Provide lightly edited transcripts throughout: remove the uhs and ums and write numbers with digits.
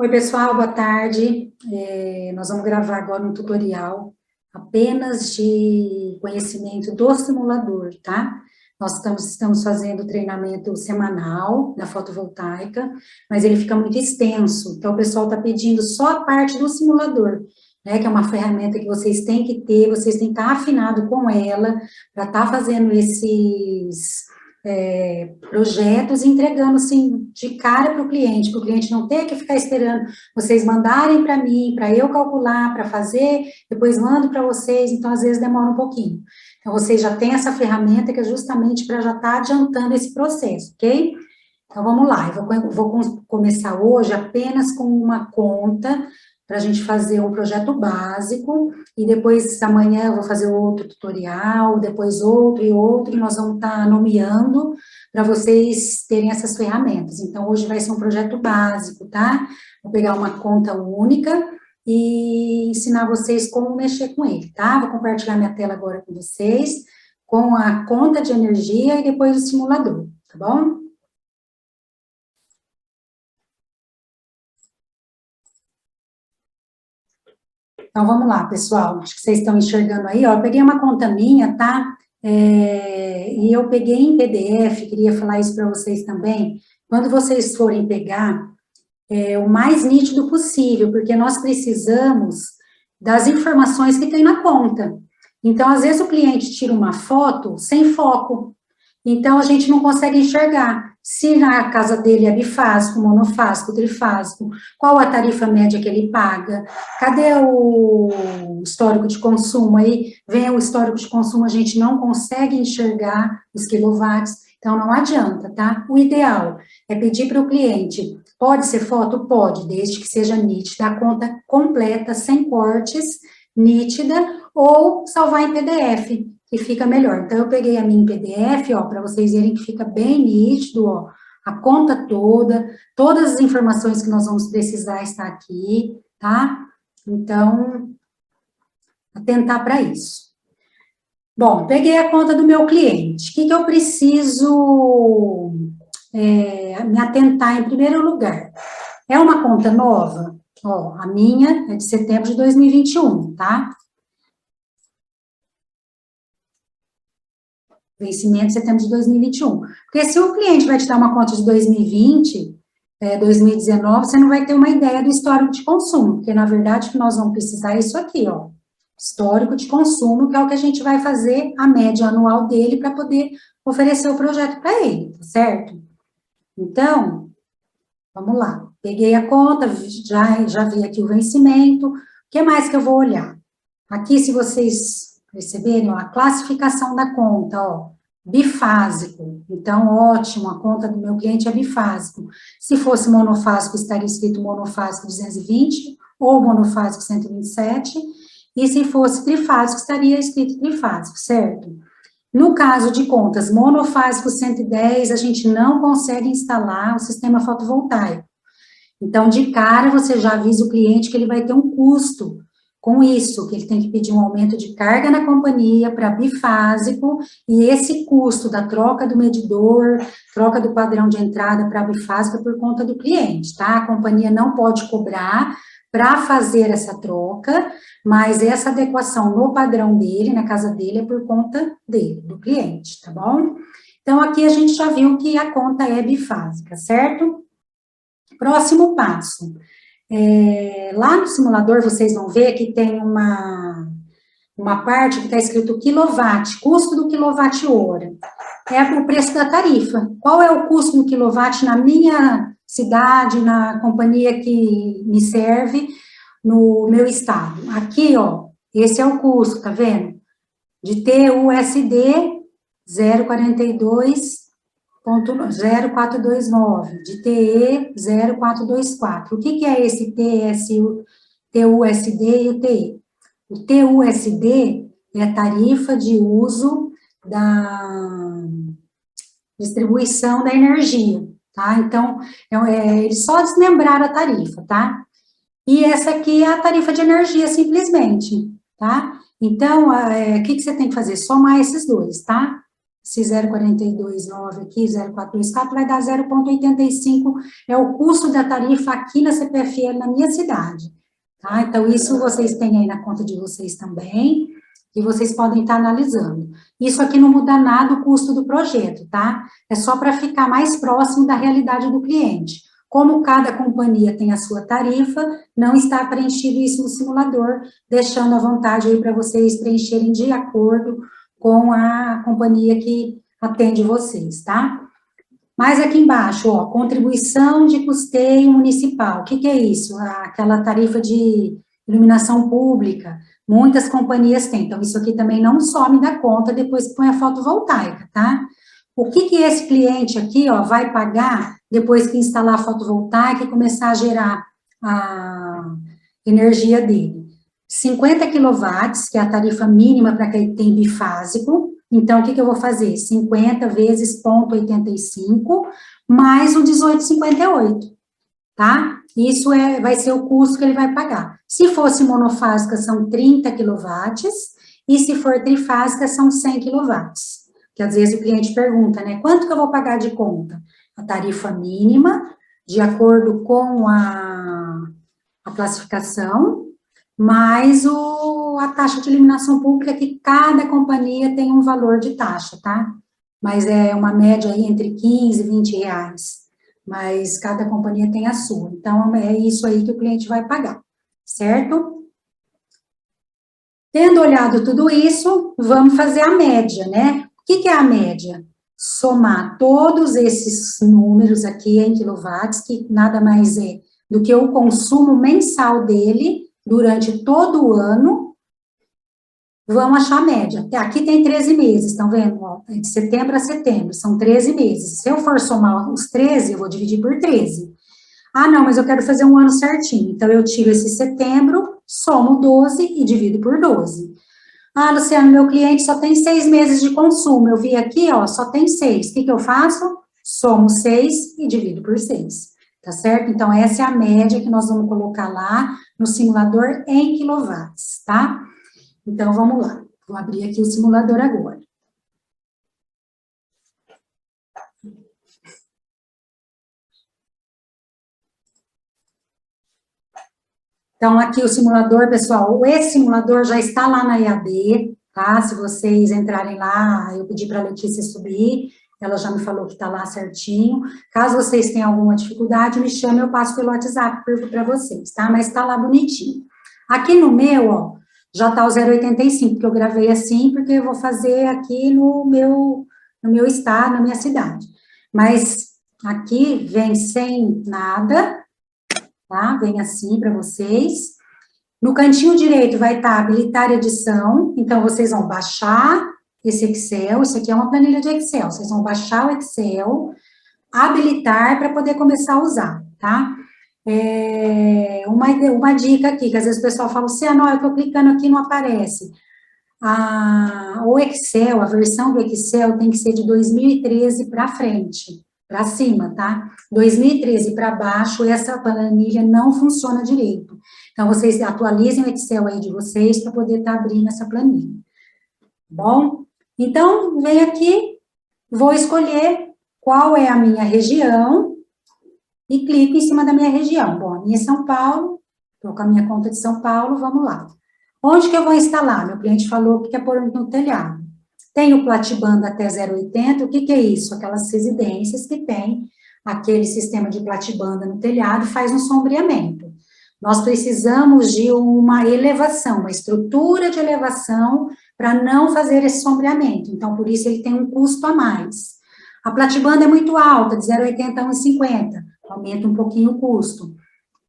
Oi, pessoal, boa tarde. Nós vamos gravar agora um tutorial apenas de conhecimento do simulador, tá? Nós estamos fazendo treinamento semanal da fotovoltaica, mas ele fica muito extenso, então o pessoal está pedindo só a parte do simulador, né, que é uma ferramenta que vocês têm que ter, vocês têm que estar afinado com ela, para estar fazendo esses projetos e entregando, assim, de cara para o cliente não ter que ficar esperando vocês mandarem para mim, para eu calcular, para fazer, depois mando para vocês, então às vezes demora um pouquinho. Então vocês já têm essa ferramenta que é justamente para já estar adiantando esse processo, ok? Então vamos lá, eu vou começar hoje apenas com uma conta, para a gente fazer um projeto básico, e depois amanhã eu vou fazer outro tutorial, depois outro e outro, e nós vamos estar nomeando para vocês terem essas ferramentas. Então, hoje vai ser um projeto básico, tá? Vou pegar uma conta única e ensinar vocês como mexer com ele, tá? Vou compartilhar minha tela agora com vocês, com a conta de energia e depois o simulador, tá bom? Então, vamos lá, pessoal, acho que vocês estão enxergando aí, ó, eu peguei uma conta minha, tá? E eu peguei em PDF, queria falar isso para vocês também, quando vocês forem pegar, o mais nítido possível, porque nós precisamos das informações que tem na conta. Então, às vezes o cliente tira uma foto sem foco, então a gente não consegue enxergar se na casa dele é bifásico, monofásico, trifásico, qual a tarifa média que ele paga, cadê o histórico de consumo, aí vem o histórico de consumo, a gente não consegue enxergar os quilowatts, então não adianta, tá? O ideal é pedir para o cliente, pode ser foto? Pode, desde que seja nítida, a conta completa, sem cortes, nítida, ou salvar em PDF, que fica melhor. Então, eu peguei a minha em PDF, ó, para vocês verem que fica bem nítido, ó, a conta toda, todas as informações que nós vamos precisar está aqui, tá? Então, atentar para isso. Bom, peguei a conta do meu cliente. O que eu preciso me atentar em primeiro lugar? É uma conta nova? Ó, a minha é de setembro de 2021, tá? Vencimento de setembro de 2021. Porque se o cliente vai te dar uma conta de 2020, 2019, você não vai ter uma ideia do histórico de consumo, porque, na verdade, o que nós vamos precisar é isso aqui, ó, histórico de consumo, que é o que a gente vai fazer a média anual dele para poder oferecer o projeto para ele, tá certo? Então, vamos lá. Peguei a conta, já vi aqui o vencimento. O que mais que eu vou olhar? Aqui, se vocês perceberem, ó, a classificação da conta, ó, bifásico. Então, ótimo, a conta do meu cliente é bifásico. Se fosse monofásico, estaria escrito monofásico 220 ou monofásico 127. E se fosse trifásico, estaria escrito trifásico, certo? No caso de contas monofásico 110, a gente não consegue instalar o sistema fotovoltaico. Então, de cara, você já avisa o cliente que ele vai ter um custo com isso, que ele tem que pedir um aumento de carga na companhia para bifásico, e esse custo da troca do medidor, troca do padrão de entrada para bifásico é por conta do cliente, tá? A companhia não pode cobrar para fazer essa troca, mas essa adequação no padrão dele, na casa dele, é por conta dele, do cliente, tá bom? Então, aqui a gente já viu que a conta é bifásica, certo? Próximo passo. Lá no simulador, vocês vão ver que tem uma parte que está escrito quilowatt, custo do quilowatt-hora. É o preço da tarifa. Qual é o custo do quilowatt na minha cidade, na companhia que me serve, no meu estado? Aqui, ó, esse é o custo, tá vendo? De TUSD 0,429, de TE 0,424. O que é esse TUSD e o TE? O TUSD é a tarifa de uso da distribuição da energia, tá? Então, eles só desmembraram a tarifa, tá? E essa aqui é a tarifa de energia, simplesmente, tá? Então, o que você tem que fazer? Somar esses dois, tá? esse 0,429 aqui, 0,424, vai dar 0,85, é o custo da tarifa aqui na CPFL, na minha cidade, tá? Então, isso vocês têm aí na conta de vocês também, e vocês podem estar analisando. Isso aqui não muda nada o custo do projeto, tá? É só para ficar mais próximo da realidade do cliente. Como cada companhia tem a sua tarifa, não está preenchido isso no simulador, deixando à vontade aí para vocês preencherem de acordo com a companhia que atende vocês, tá? Mas aqui embaixo, ó, contribuição de custeio municipal. O que que é isso? Aquela tarifa de iluminação pública. Muitas companhias têm. Então, isso aqui também não some da conta depois que põe a fotovoltaica, tá? O que que esse cliente aqui, ó, vai pagar depois que instalar a fotovoltaica e começar a gerar a energia dele? 50 quilowatts, que é a tarifa mínima para quem tem bifásico. Então, o que que eu vou fazer? 50 vezes 0,85, mais o 18,58, tá? Isso vai ser o custo que ele vai pagar. Se fosse monofásica, são 30 quilowatts, e se for trifásica, são 100 quilowatts. Que às vezes o cliente pergunta, né, quanto que eu vou pagar de conta? A tarifa mínima, de acordo com a classificação, mais a taxa de iluminação pública, que cada companhia tem um valor de taxa, tá? Mas é uma média aí entre 15 e 20 reais, mas cada companhia tem a sua. Então, é isso aí que o cliente vai pagar, certo? Tendo olhado tudo isso, vamos fazer a média, né? O que que é a média? Somar todos esses números aqui em quilowatts, que nada mais é do que o consumo mensal dele durante todo o ano, vamos achar a média. Aqui tem 13 meses, estão vendo? Ó, de setembro a setembro, são 13 meses. Se eu for somar os 13, eu vou dividir por 13. Ah, não, mas eu quero fazer um ano certinho. Então, eu tiro esse setembro, somo 12 e divido por 12. Ah, Luciano, meu cliente só tem 6 meses de consumo. Eu vi aqui, ó, só tem 6. O que que eu faço? Somo 6 e divido por 6. Tá certo? Então, essa é a média que nós vamos colocar lá no simulador em quilowatts, tá? Então, vamos lá. Vou abrir aqui o simulador agora. Então, aqui o simulador, pessoal, esse simulador já está lá na EAD, tá? Se vocês entrarem lá, eu pedi para a Letícia subir, ela já me falou que está lá certinho. Caso vocês tenham alguma dificuldade, me chame, eu passo pelo WhatsApp para vocês, tá? Mas está lá bonitinho. Aqui no meu, ó, já está o 0,85, que eu gravei assim, porque eu vou fazer aqui no meu estado, na minha cidade. Mas aqui vem sem nada, tá? Vem assim para vocês. No cantinho direito vai estar habilitar edição, então vocês vão baixar esse Excel, isso aqui é uma planilha de Excel, vocês vão baixar o Excel, habilitar para poder começar a usar, tá? Uma dica aqui, que às vezes o pessoal fala, Luciano, eu estou clicando aqui e não aparece. O Excel, a versão do Excel tem que ser de 2013 para frente, para cima, tá? 2013 para baixo, essa planilha não funciona direito. Então, vocês atualizem o Excel aí de vocês para poder estar abrindo essa planilha. Bom? Então, venho aqui, vou escolher qual é a minha região e clico em cima da minha região. Bom, a minha é São Paulo, estou com a minha conta de São Paulo, vamos lá. Onde que eu vou instalar? Meu cliente falou que quer pôr no telhado. Tem o platibanda até 0,80, o que que é isso? Aquelas residências que tem aquele sistema de platibanda no telhado, faz um sombreamento. Nós precisamos de uma elevação, uma estrutura de elevação para não fazer esse sombreamento. Então, por isso ele tem um custo a mais. A platibanda é muito alta, de 0,80 a 1,50, aumenta um pouquinho o custo.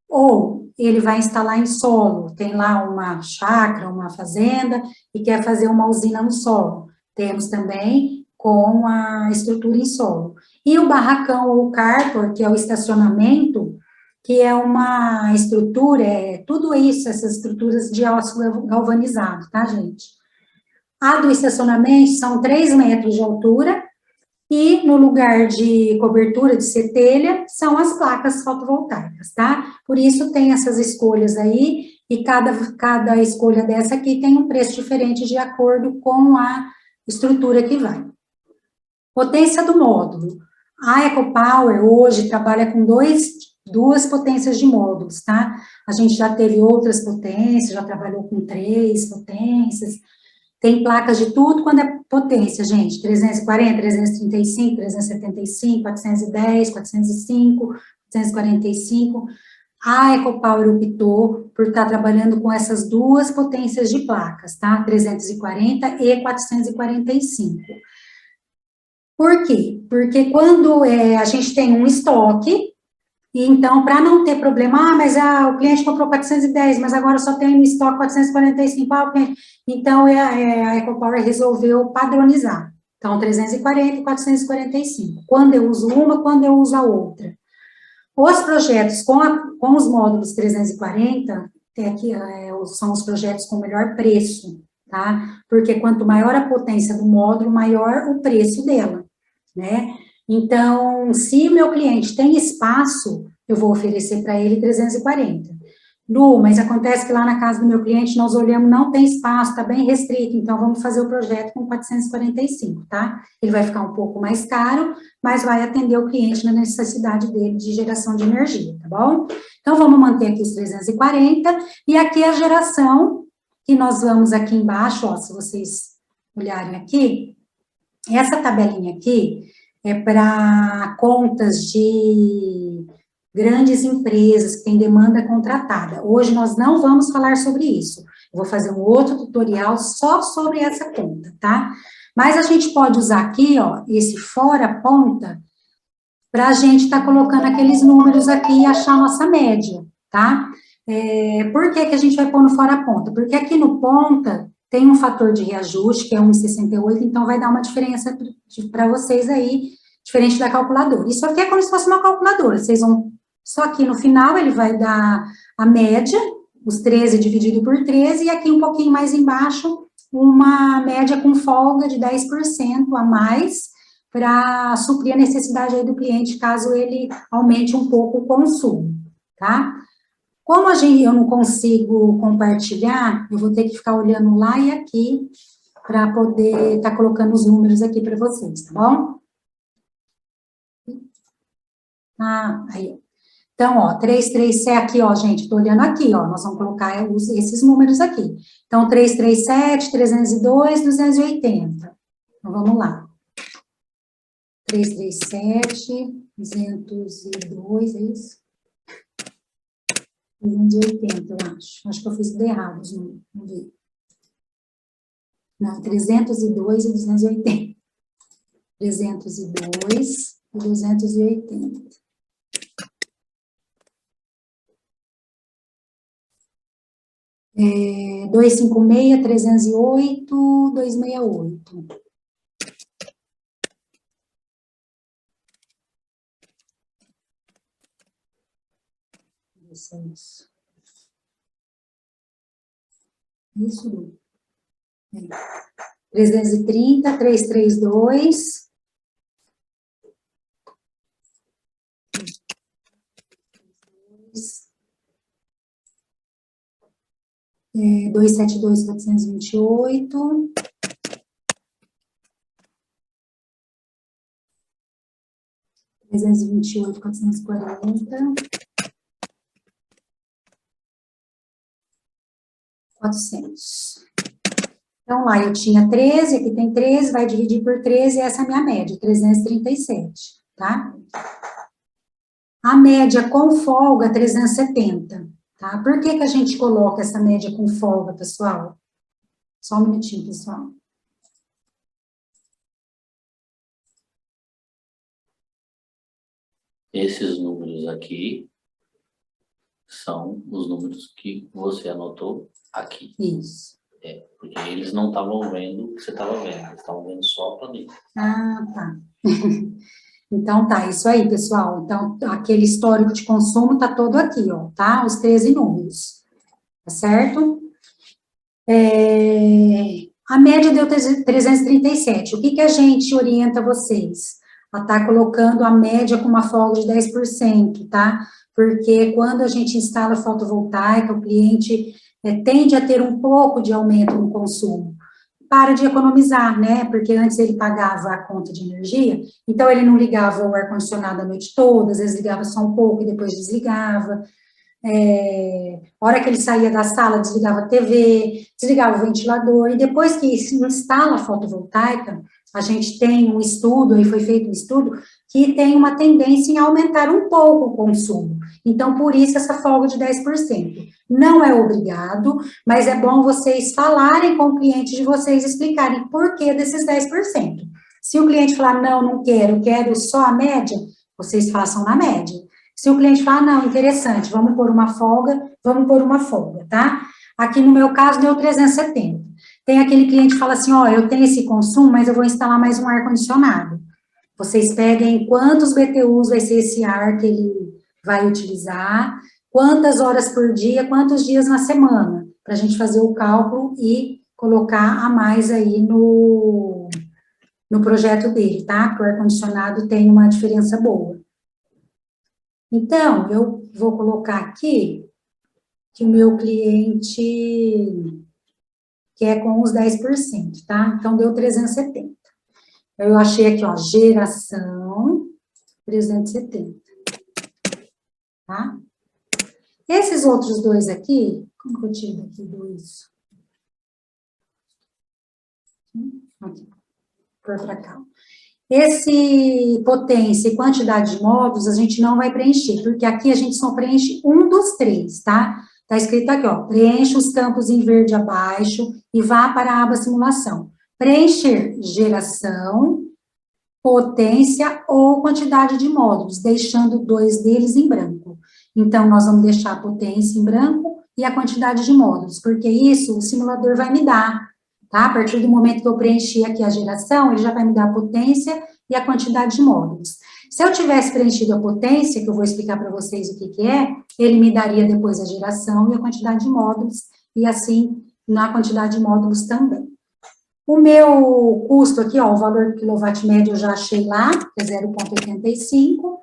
Ou ele vai instalar em solo, tem lá uma chácara, uma fazenda, e quer fazer uma usina no solo. Temos também com a estrutura em solo. E o barracão ou o carport, que é o estacionamento, que é uma estrutura, tudo isso, essas estruturas de aço galvanizado, tá, gente? A do estacionamento são 3 metros de altura, e no lugar de cobertura de centelha, são as placas fotovoltaicas, tá? Por isso tem essas escolhas aí, e cada escolha dessa aqui tem um preço diferente de acordo com a estrutura que vai. Potência do módulo. A EcoPower hoje trabalha com duas potências de módulos, tá? A gente já teve outras potências, já trabalhou com 3 potências, tem placas de tudo quando é potência, gente, 340, 335, 375, 410, 405, 445. A EcoPower optou por estar trabalhando com essas duas potências de placas, tá? 340 e 445. Por quê? Porque quando a gente tem um estoque, e então, para não ter problema, mas o cliente comprou 410, mas agora só tem no estoque 445, então a EcoPower resolveu padronizar. Então, 340 e 445. Quando eu uso uma, quando eu uso a outra. Os projetos com os módulos 340, são os projetos com melhor preço, tá? Porque quanto maior a potência do módulo, maior o preço dela, né? Então, se meu cliente tem espaço, eu vou oferecer para ele 340. Lu, mas acontece que lá na casa do meu cliente, nós olhamos, não tem espaço, está bem restrito, então vamos fazer o projeto com 445, tá? Ele vai ficar um pouco mais caro, mas vai atender o cliente na necessidade dele de geração de energia, tá bom? Então, vamos manter aqui os 340, e aqui a geração, que nós vamos aqui embaixo, ó, se vocês olharem aqui, essa tabelinha aqui é para contas de grandes empresas que têm demanda contratada. Hoje nós não vamos falar sobre isso. Eu vou fazer um outro tutorial só sobre essa conta, tá? Mas a gente pode usar aqui, ó, esse fora ponta, para a gente estar colocando aqueles números aqui e achar a nossa média, tá? Por que a gente vai pôr no fora ponta? Porque aqui no ponta tem um fator de reajuste, que é 1,68, então vai dar uma diferença para vocês aí, diferente da calculadora. Isso aqui é como se fosse uma calculadora, vocês vão, só aqui no final ele vai dar a média, os 13 dividido por 13, e aqui um pouquinho mais embaixo, uma média com folga de 10% a mais, para suprir a necessidade aí do cliente, caso ele aumente um pouco o consumo, tá? Como eu não consigo compartilhar, eu vou ter que ficar olhando lá e aqui, para poder estar colocando os números aqui para vocês, tá bom? Aí. Então, ó, 337 aqui, ó, gente, tô olhando aqui, ó, nós vamos colocar esses números aqui. Então, 337, 302, 280. Então, vamos lá. 337, 202, é isso? 280, eu acho. Acho que eu fiz tudo errado, gente. Vamos ver. Não, 302 e 280. 302 e 280. 256, 308, 268. Isso. Isso. 330, 332. 272, 428. 328, 440. 400. Então, lá eu tinha 13, aqui tem 13, vai dividir por 13, essa é a minha média, 337, tá? A média com folga, 370, tá? Por que a gente coloca essa média com folga, pessoal? Só um minutinho, pessoal. Esses números aqui são os números que você anotou aqui. Isso. Porque eles não estavam vendo o que você estava vendo, eles estavam vendo só a planilha. Ah, tá. Então, tá, isso aí, pessoal. Então, aquele histórico de consumo tá todo aqui, ó, tá? Os 13 números, tá certo? A média deu 337. O que a gente orienta vocês? A estar colocando a média com uma folga de 10%, tá? Porque quando a gente instala fotovoltaica, o cliente tende a ter um pouco de aumento no consumo. para de economizar, né? Porque antes ele pagava a conta de energia, então ele não ligava o ar-condicionado a noite toda, às vezes ligava só um pouco e depois desligava. A hora que ele saía da sala, desligava a TV, desligava o ventilador, e depois que se instala a fotovoltaica, a gente tem um estudo, aí foi feito um estudo, que tem uma tendência em aumentar um pouco o consumo. Então, por isso, essa folga de 10%. Não é obrigado, mas é bom vocês falarem com o cliente de vocês, explicarem por que desses 10%. Se o cliente falar, não quero só a média, vocês façam na média. Se o cliente falar, não, interessante, vamos pôr uma folga, tá? Aqui no meu caso deu 370. Tem aquele cliente que fala assim, eu tenho esse consumo, mas eu vou instalar mais um ar-condicionado. Vocês peguem quantos BTUs vai ser esse ar que ele vai utilizar, quantas horas por dia, quantos dias na semana, para a gente fazer o cálculo e colocar a mais aí no projeto dele, tá? Porque o ar-condicionado tem uma diferença boa. Então, eu vou colocar aqui que o meu cliente quer com os 10%, tá? Então, deu 370. Eu achei aqui, geração, 370, tá? Esses outros dois aqui, como que eu tiro aqui dois? Aqui, por pra cá. Esse potência e quantidade de módulos, a gente não vai preencher, porque aqui a gente só preenche um dos três, tá? Tá escrito aqui, preencha os campos em verde abaixo e vá para a aba simulação. Preencher geração, potência ou quantidade de módulos, deixando dois deles em branco. Então, nós vamos deixar a potência em branco e a quantidade de módulos, porque isso o simulador vai me dar. Tá? A partir do momento que eu preenchi aqui a geração, ele já vai me dar a potência e a quantidade de módulos. Se eu tivesse preenchido a potência, que eu vou explicar para vocês o que é, ele me daria depois a geração e a quantidade de módulos, e assim, na quantidade de módulos também. O meu custo aqui, o valor do quilowatt médio eu já achei lá, que é 0,85.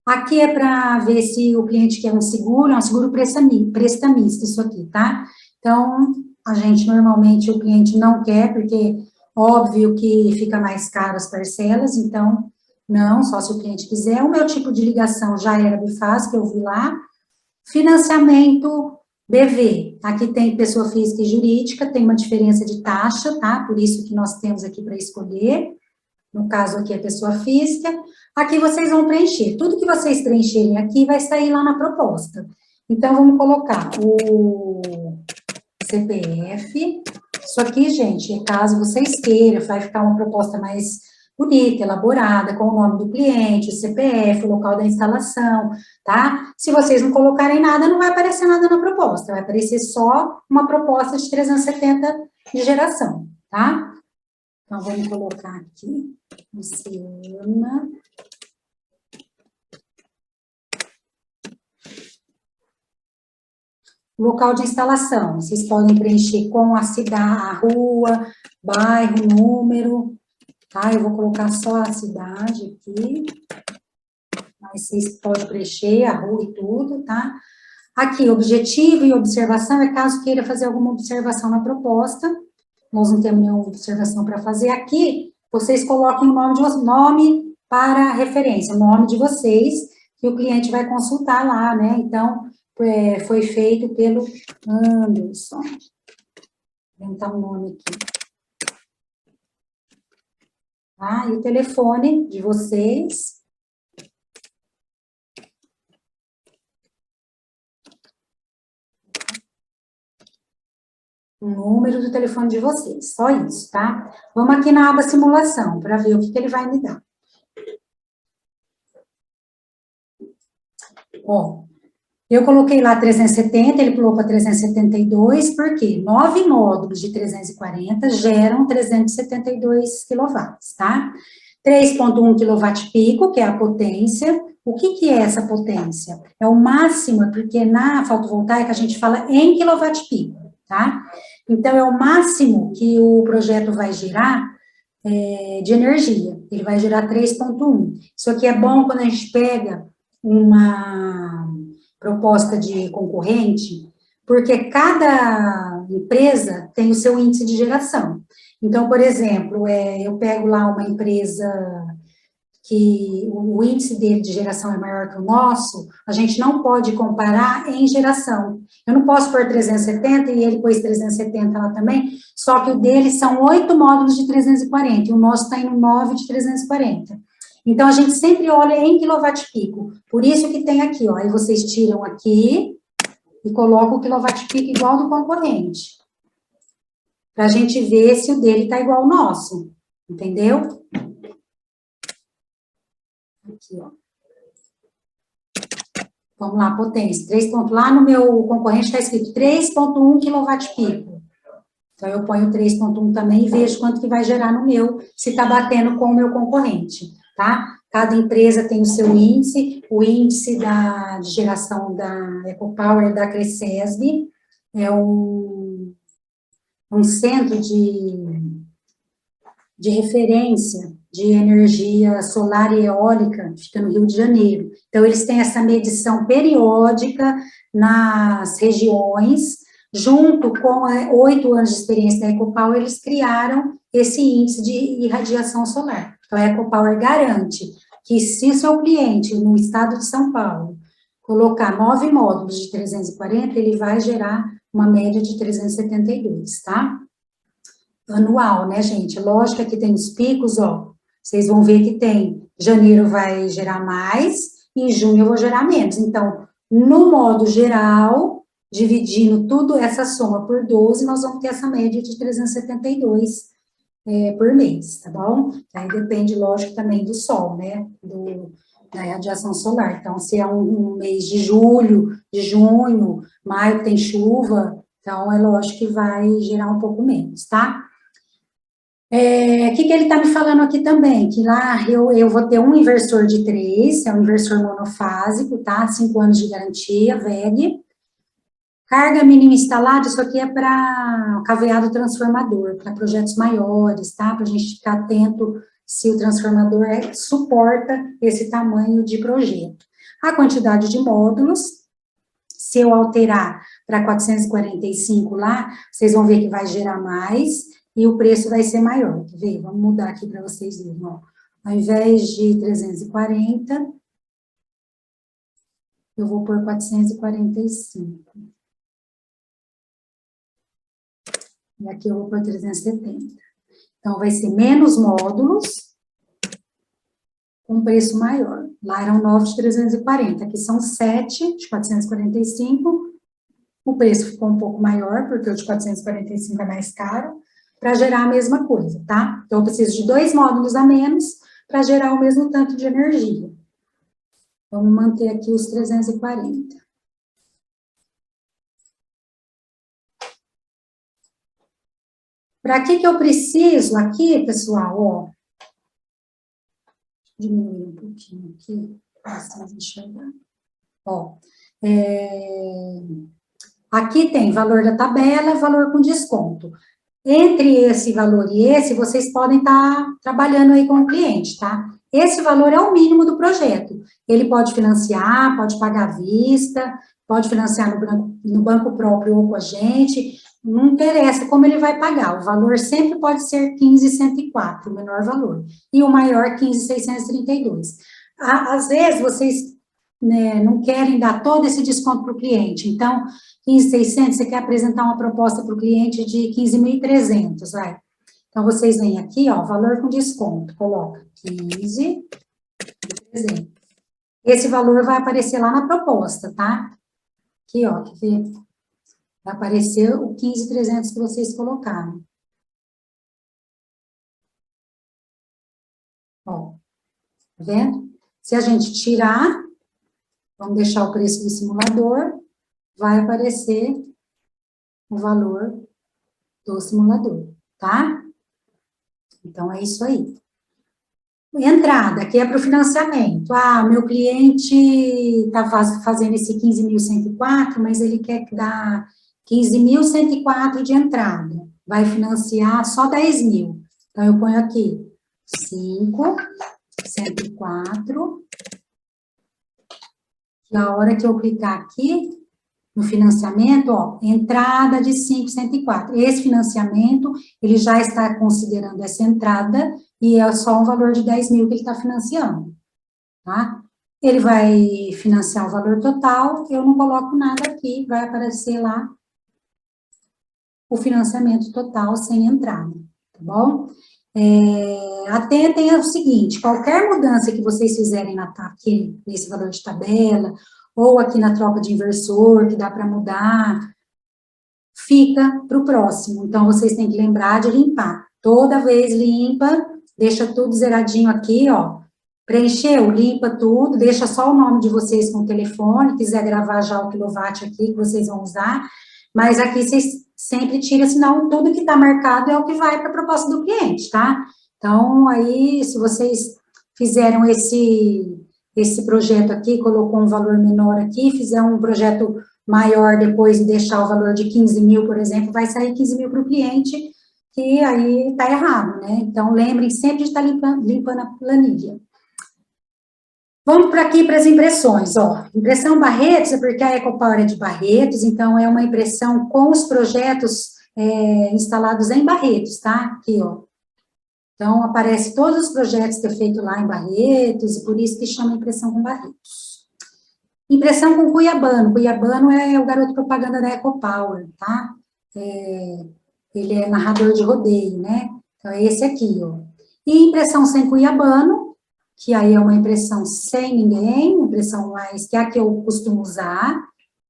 Aqui é para ver se o cliente quer um seguro prestamista, isso aqui, tá? Então, a gente, normalmente, o cliente não quer, porque, óbvio que fica mais caro as parcelas, então, não, só se o cliente quiser. O meu tipo de ligação já era bifásico, que eu vi lá. Financiamento BV, aqui tem pessoa física e jurídica, tem uma diferença de taxa, tá? Por isso que nós temos aqui para escolher. No caso aqui é pessoa física. Aqui vocês vão preencher. Tudo que vocês preencherem aqui vai sair lá na proposta. Então, vamos colocar o CPF. Isso aqui, gente, é caso vocês queiram, vai ficar uma proposta mais bonita, elaborada, com o nome do cliente, o CPF, o local da instalação, tá? Se vocês não colocarem nada, não vai aparecer nada na proposta, vai aparecer só uma proposta de 370 de geração, tá? Então, vamos colocar aqui, Luciana. Local de instalação, vocês podem preencher com a cidade, a rua, bairro, número, tá? Eu vou colocar só a cidade aqui, mas vocês podem preencher a rua e tudo, tá? Aqui, objetivo e observação é caso queira fazer alguma observação na proposta, nós não temos nenhuma observação para fazer aqui, vocês coloquem o nome de vocês, nome para referência, o nome de vocês, que o cliente vai consultar lá, né? Então, foi feito pelo Anderson. Vou inventar um nome aqui. Tá? E o telefone de vocês. O número do telefone de vocês, só isso, tá? Vamos aqui na aba simulação, para ver o que ele vai me dar. Ó, eu coloquei lá 370, ele pulou para 372, porque 9 módulos de 340 geram 372 kW, tá? 3,1 kW-pico, que é a potência. O que é essa potência? É o máximo, porque na fotovoltaica a gente fala em kW-pico, tá? Então, é o máximo que o projeto vai gerar de energia. Ele vai gerar 3,1. Isso aqui é bom quando a gente pega uma proposta de concorrente, porque cada empresa tem o seu índice de geração. Então, por exemplo, eu pego lá uma empresa que o índice dele de geração é maior que o nosso, a gente não pode comparar em geração. Eu não posso pôr 370 e ele pôs 370 lá também, só que o dele são 8 módulos de 340 e o nosso está em 9 de 340. Então, a gente sempre olha em quilowatt-pico. Por isso que tem aqui, ó, aí vocês tiram aqui e colocam o quilowatt-pico igual do concorrente. Para a gente ver se o dele está igual ao nosso, entendeu? Aqui, ó. Vamos lá, potência. 3 pontos. Lá no meu concorrente está escrito 3,1 kW-pico. Então, eu ponho 3,1 também e vejo quanto que vai gerar no meu, se está batendo com o meu concorrente, tá? Cada empresa tem o seu índice, o índice de geração da EcoPower da Cresesb é um centro de referência de energia solar e eólica, fica no Rio de Janeiro. Então, eles têm essa medição periódica nas regiões, junto com 8 anos de experiência da EcoPower, eles criaram esse índice de irradiação solar. Então, a EcoPower garante que se o seu cliente, no estado de São Paulo, colocar 9 módulos de 340, ele vai gerar uma média de 372, tá? Anual, né, gente? Lógico que tem os picos, ó. Vocês vão ver que tem, janeiro vai gerar mais, e em junho eu vou gerar menos. Então, no modo geral, dividindo tudo essa soma por 12, nós vamos ter essa média de 372 por mês, tá bom? Aí depende, lógico, também do sol, né? Da radiação solar. Então, se é um mês de julho, de junho, maio tem chuva, então é lógico que vai gerar um pouco menos, tá? O que ele está me falando aqui também? Que lá eu vou ter um inversor de 3, é um inversor monofásico, tá? 5 anos de garantia, VEG. Carga mínima instalada, isso aqui é para caveado transformador, para projetos maiores, tá? Para a gente ficar atento se o transformador suporta esse tamanho de projeto. A quantidade de módulos, se eu alterar para 445 lá, vocês vão ver que vai gerar mais, e o preço vai ser maior, quer ver? Vamos mudar aqui para vocês verem, ó. Ao invés de 340, eu vou por 445. E aqui eu vou por 370. Então, vai ser menos módulos, com preço maior. Lá eram 9 de 340, aqui são 7 de 445. O preço ficou um pouco maior, porque o de 445 é mais caro, para gerar a mesma coisa, tá? Então, eu preciso de 2 módulos a menos para gerar o mesmo tanto de energia. Vamos manter aqui os 340. Para que eu preciso aqui, pessoal, ó, diminuir um pouquinho aqui, para vocês enxergarem. Ó, aqui tem valor da tabela, valor com desconto. Entre esse valor e esse, vocês podem estar trabalhando aí com o cliente, tá? Esse valor é o mínimo do projeto. Ele pode financiar, pode pagar à vista, pode financiar no banco próprio ou com a gente, não interessa como ele vai pagar. O valor sempre pode ser 15.104, o menor valor, e o maior 15.632. Às vezes, vocês, né, não querem dar todo esse desconto para o cliente, então 15.600, você quer apresentar uma proposta para o cliente de 15.300, vai. Então, vocês vêm aqui, ó, valor com desconto, coloca 15.300. Esse valor vai aparecer lá na proposta, tá? Aqui, ó, quer ver? Vai aparecer o 15.300 que vocês colocaram. Ó, tá vendo? Se a gente tirar, vamos deixar o preço do simulador, vai aparecer o valor do simulador, tá? Então, é isso aí. Entrada, que é para o financiamento. Ah, meu cliente está fazendo esse 15.104, mas ele quer dar 15.104 de entrada. Vai financiar só 10 mil. Então, eu ponho aqui 5.104. E a hora que eu clicar aqui, no financiamento, ó, entrada de 5.104. Esse financiamento, ele já está considerando essa entrada e é só um valor de 10 mil que ele está financiando, tá? Ele vai financiar o valor total, eu não coloco nada aqui, vai aparecer lá o financiamento total sem entrada, tá bom? Atentem ao seguinte, qualquer mudança que vocês fizerem aqui nesse valor de tabela, ou aqui na troca de inversor, que dá para mudar, fica para o próximo. Então, vocês têm que lembrar de limpar. Toda vez limpa, deixa tudo zeradinho aqui, ó. Preencheu, limpa tudo, deixa só o nome de vocês com o telefone, quiser gravar já o quilowatt aqui, que vocês vão usar, mas aqui vocês sempre tiram, senão tudo que está marcado é o que vai para a proposta do cliente, tá? Então, aí, se vocês fizeram esse projeto aqui, colocou um valor menor aqui, fizer um projeto maior depois e deixar o valor de 15 mil, por exemplo, vai sair 15 mil para o cliente, que aí está errado, né? Então, lembrem sempre de estar limpando a planilha. Vamos para aqui para as impressões, ó. Impressão Barretos é porque a Ecopower é de Barretos, então é uma impressão com os projetos instalados em Barretos, tá? Aqui, ó. Então, aparece todos os projetos que é feito lá em Barretos, e por isso que chama impressão com Barretos. Impressão com Cuiabano. Cuiabano é o garoto propaganda da Ecopower, tá? Ele é narrador de rodeio, né? Então, é esse aqui, ó. E impressão sem Cuiabano, que aí é uma impressão sem ninguém, impressão mais, que é a que eu costumo usar,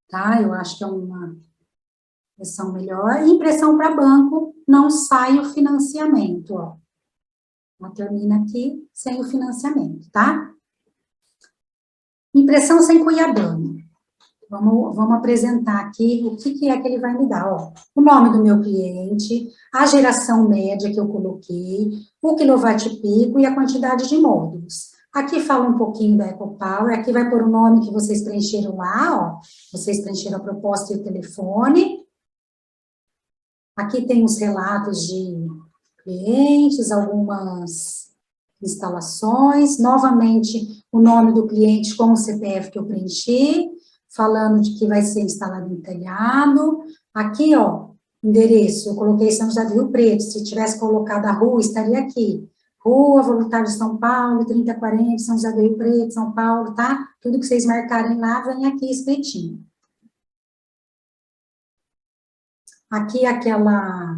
tá? Eu acho que é uma impressão melhor. E impressão para banco, não sai o financiamento, ó. Ela termina aqui sem o financiamento, tá? Impressão sem Cuiabano. Vamos apresentar aqui o que é que ele vai me dar, ó. O nome do meu cliente, a geração média que eu coloquei, o quilowatt-pico e a quantidade de módulos. Aqui fala um pouquinho da Ecopower, aqui vai pôr o nome que vocês preencheram lá, ó. Vocês preencheram a proposta e o telefone. Aqui tem os relatos de clientes, algumas instalações, novamente o nome do cliente com o CPF que eu preenchi, falando de que vai ser instalado no telhado. Aqui, ó, endereço, eu coloquei São José do Rio Preto, se tivesse colocado a rua, estaria aqui. Rua Voluntário de São Paulo, 3040, São José do Rio Preto, São Paulo, tá? Tudo que vocês marcarem lá, vem aqui escritinho. Aqui aquela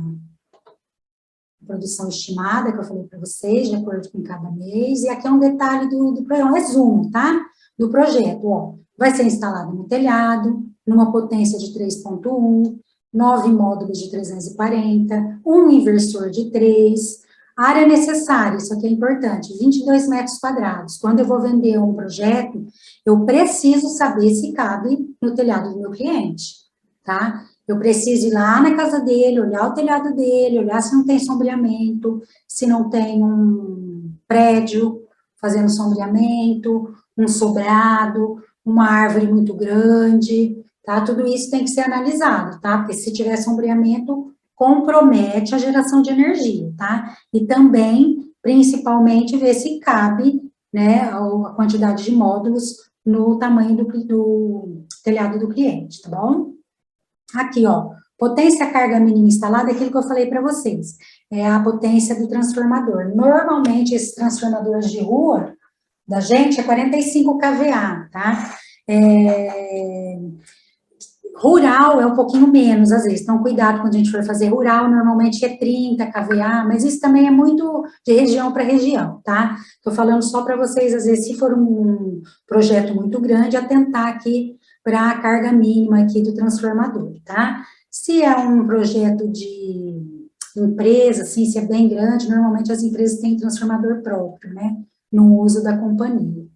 produção estimada que eu falei para vocês, de acordo com cada mês, e aqui é um detalhe do programa, um resumo, tá? Do projeto, ó. Vai ser instalado no telhado, numa potência de 3.1, 9 módulos de 340, um inversor de 3, área necessária, isso aqui é importante, 22 metros quadrados. Quando eu vou vender um projeto, eu preciso saber se cabe no telhado do meu cliente, tá? Eu preciso ir lá na casa dele, olhar o telhado dele, olhar se não tem sombreamento, se não tem um prédio fazendo sombreamento, um sobrado, uma árvore muito grande, tá? Tudo isso tem que ser analisado, tá? Porque se tiver sombreamento, compromete a geração de energia, tá? E também, principalmente, ver se cabe, né, a quantidade de módulos no tamanho do telhado do cliente, tá bom? Aqui, ó, potência carga mínima instalada é aquilo que eu falei para vocês, é a potência do transformador. Normalmente, esses transformadores de rua da gente é 45 kVA, tá? Rural é um pouquinho menos, às vezes, então cuidado quando a gente for fazer rural, normalmente é 30 kVA, mas isso também é muito de região para região, tá? Tô falando só para vocês, às vezes, se for um projeto muito grande, atentar aqui para a carga mínima aqui do transformador, tá? Se é um projeto de empresa, assim, se é bem grande, normalmente as empresas têm transformador próprio, né? No uso da companhia.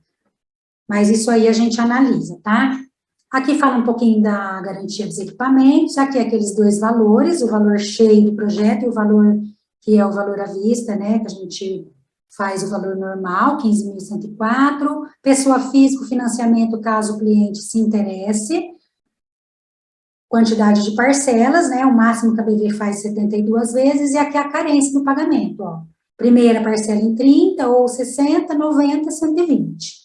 Mas isso aí a gente analisa, tá? Aqui fala um pouquinho da garantia dos equipamentos, aqui aqueles dois valores, o valor cheio do projeto e o valor que é o valor à vista, né, que a gente faz o valor normal, 15.104, pessoa física, financiamento, caso o cliente se interesse, quantidade de parcelas, né, o máximo que a BV faz 72 vezes, e aqui a carência do pagamento, ó, primeira parcela em 30, ou 60, 90, 120.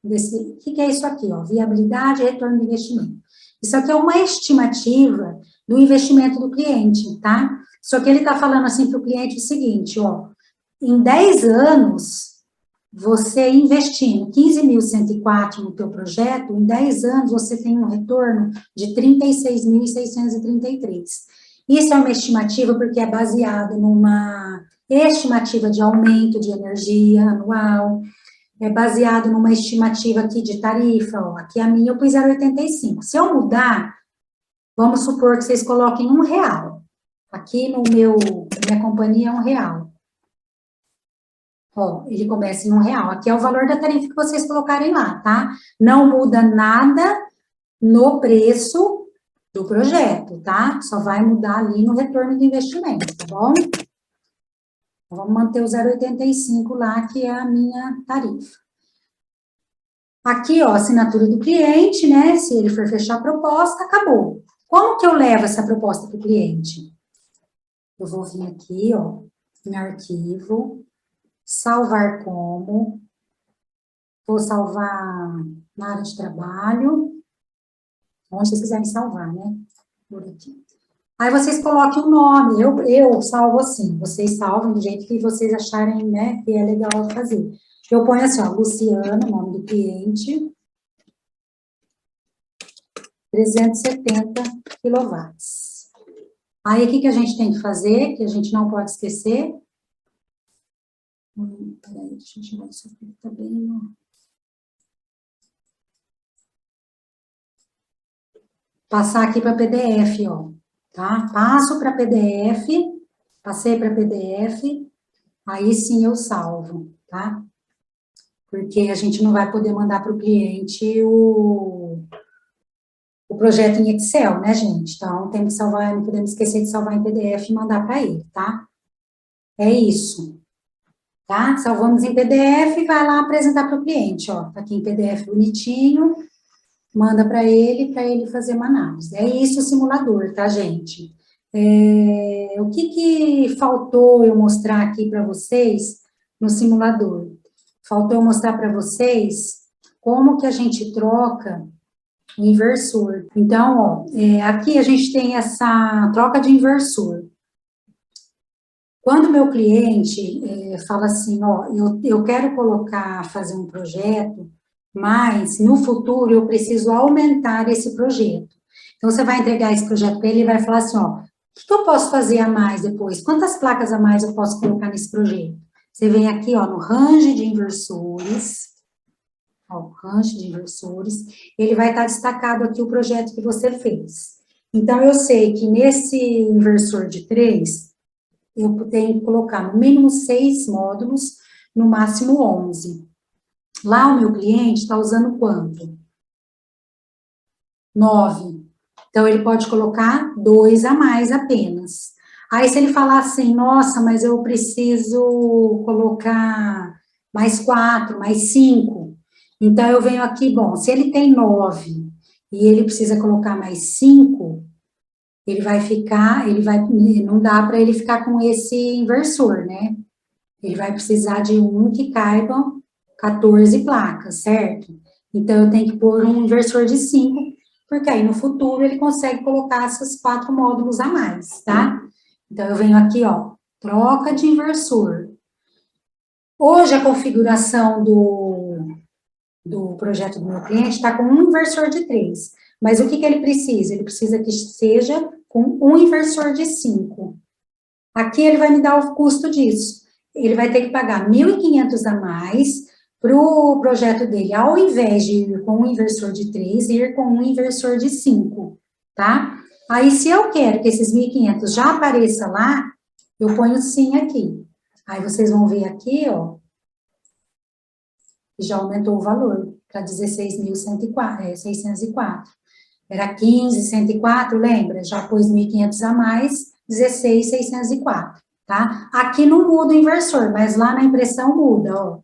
O que é isso aqui, ó? Viabilidade e retorno do investimento. Isso aqui é uma estimativa do investimento do cliente, tá? Só que ele está falando assim para o cliente o seguinte, ó, em 10 anos, você investindo 15.104 no teu projeto, em 10 anos você tem um retorno de 36.633. Isso é uma estimativa porque é baseado numa estimativa de aumento de energia anual, é baseado numa estimativa aqui de tarifa, ó, aqui a minha eu pus 0,85. Se eu mudar, vamos supor que vocês coloquem R$1. Aqui no minha companhia é R$1. Ó, ele começa em R$1. Aqui é o valor da tarifa que vocês colocarem lá, tá? Não muda nada no preço do projeto, tá? Só vai mudar ali no retorno do investimento, tá bom? Então, vamos manter o 0,85 lá, que é a minha tarifa. Aqui, ó, assinatura do cliente, né? Se ele for fechar a proposta, acabou. Como que eu levo essa proposta para o cliente? Eu vou vir aqui, ó, em arquivo, salvar como, vou salvar na área de trabalho, onde vocês quiserem salvar, né? Por aqui. Aí vocês coloquem o nome, eu salvo assim, vocês salvam do jeito que vocês acharem, né, que é legal fazer. Eu ponho assim, ó, Luciano, nome do cliente, 370 kW. Aí, o que a gente tem que fazer, que a gente não pode esquecer? Peraí, deixa eu tirar isso aqui, tá bem, ó. Passar aqui para PDF, ó, tá? Passo para PDF, passei para PDF, aí sim eu salvo, tá? Porque a gente não vai poder mandar para o cliente o projeto em Excel, né, gente? Então, tem que salvar, não podemos esquecer de salvar em PDF e mandar para ele, tá? É isso, tá? Salvamos em PDF e vai lá apresentar para o cliente, ó. Tá aqui em PDF bonitinho, manda para ele fazer uma análise. É isso o simulador, tá, gente? O que faltou eu mostrar aqui para vocês no simulador? Faltou eu mostrar para vocês como que a gente troca o inversor. Então, ó, aqui a gente tem essa troca de inversor. Quando o meu cliente fala assim, ó, eu quero fazer um projeto, mas no futuro eu preciso aumentar esse projeto. Então, você vai entregar esse projeto para ele e vai falar assim, ó, o que eu posso fazer a mais depois? Quantas placas a mais eu posso colocar nesse projeto? Você vem aqui, ó, no range de inversores, ó, range de inversores, ele vai estar destacado aqui o projeto que você fez. Então, eu sei que nesse inversor de 3, eu tenho que colocar no mínimo 6 módulos, no máximo 11. Lá o meu cliente está usando quanto? 9. Então, ele pode colocar 2 a mais apenas. Aí, se ele falar assim, nossa, mas eu preciso colocar mais 4, mais 5. Então, eu venho aqui, bom, se ele tem 9 e ele precisa colocar mais 5, não dá para ele ficar com esse inversor, né? Ele vai precisar de um que caibam 14 placas, certo? Então, eu tenho que pôr um inversor de 5, porque aí no futuro ele consegue colocar esses 4 módulos a mais, tá? Então, eu venho aqui, ó, troca de inversor. Hoje, a configuração do projeto do meu cliente está com um inversor de 3. Mas o que ele precisa? Ele precisa que seja com um inversor de 5. Aqui ele vai me dar o custo disso. Ele vai ter que pagar 1.500 a mais para o projeto dele, ao invés de ir com um inversor de 3, ir com um inversor de 5, tá? Aí, se eu quero que esses 1.500 já apareça lá, eu ponho sim aqui. Aí, vocês vão ver aqui, ó, já aumentou o valor para 16.604. Era 15.104, lembra? Já pôs 1.500 a mais, 16.604, tá? Aqui não muda o inversor, mas lá na impressão muda, ó.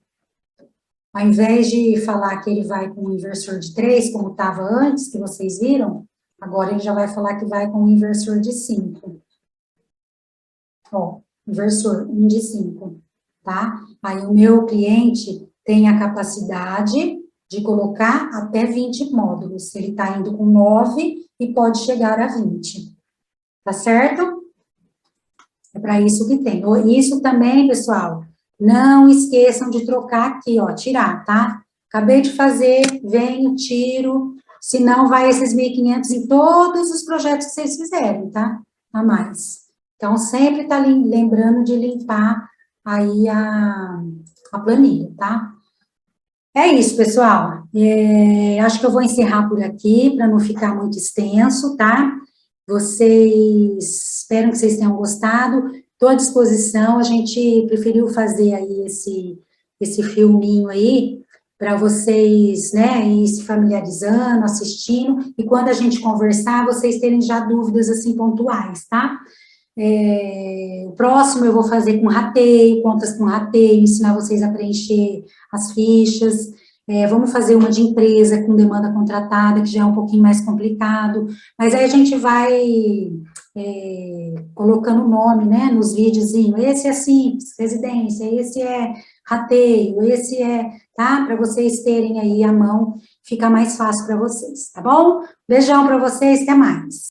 Ao invés de falar que ele vai com um inversor de 3, como estava antes, que vocês viram, agora ele já vai falar que vai com um inversor de 5. Ó, inversor, 1 de 5, tá? Aí o meu cliente tem a capacidade de colocar até 20 módulos. Se ele está indo com 9, e pode chegar a 20. Tá certo? É para isso que tem. Isso também, pessoal, não esqueçam de trocar aqui, ó, tirar, tá? Acabei de fazer, venho, tiro, senão vai esses 1.500 em todos os projetos que vocês fizerem, tá? A mais. Então, sempre tá lembrando de limpar aí a planilha, tá? É isso, pessoal. Acho que eu vou encerrar por aqui, para não ficar muito extenso, tá? Espero que vocês tenham gostado. Estou à disposição, a gente preferiu fazer aí esse filminho aí, para vocês, né, ir se familiarizando, assistindo, e quando a gente conversar, vocês terem já dúvidas, assim, pontuais, tá? O próximo eu vou fazer com rateio, contas com rateio, ensinar vocês a preencher as fichas. Vamos fazer uma de empresa com demanda contratada, que já é um pouquinho mais complicado, mas aí a gente vai colocando o nome, né, nos videozinhos. Esse é simples, residência, esse é rateio, esse é, tá? Para vocês terem aí à mão, fica mais fácil para vocês, tá bom? Beijão para vocês, até mais.